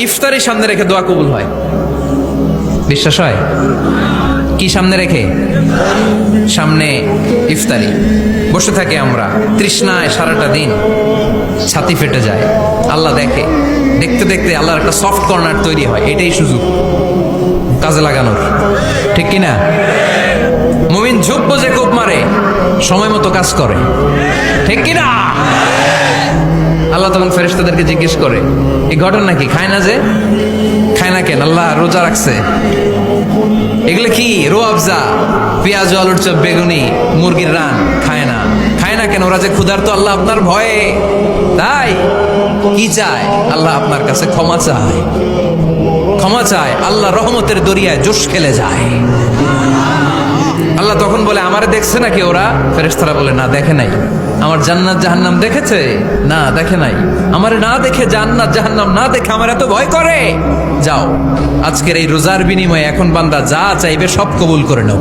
ইফতারি সামনে রেখে দোয়া কবুল হয়। বিশ্বাস হয়? কি সামনে রেখে? সামনে ইফতারি। বসে থাকি আমরা তৃষ্ণায় সারাটা দিন, ছাতি ফেটে যায়। আল্লাহ দেখে, দেখতে দেখতে আল্লাহর একটা সফট কর্নার তৈরি হয়। এটাই সুযোগ কাজে লাগানোর, ঠিক কিনা? মুমিন ঝোপ বোঝে কোপ মারে, সময় মতো কাজ করে, ঠিক কিনা? আল্লাহ তখন ফেরেশতাদেরকে জিজ্ঞেস করে, এই ঘটনা কি? খায় না যে? খায় না কেন? আল্লাহ রোজা রাখছে। এগুলো কি? রোয়াবজা, পেঁয়াজ, আলুর চপ, বেগুনি, মুরগির রান খায় না। খায় না কেন? ওরা যে ক্ষুধার্ত, আল্লাহ আপনার ভয়ে। তাই কি চায়? আল্লাহ আপনার কাছে ক্ষমা চায়, ক্ষমা চায়। আল্লাহ রহমতের দরিয়ায় জোশ খেলে যায়। আল্লাহ তখন বলে, আমারে দেখছে নাকি ওরা? ফেরেশতারা বলে, না দেখে নাই। আমার জান্নাত জাহান্নাম দেখেছে? না দেখে নাই। আমারে না দেখে, জান্নাত জাহান্নাম না দেখে আমার এত ভয় করে? যাও, আজকের এই রোজার বিনিময়ে এখন বান্দা যা চাইবে সব কবুল করে নাও।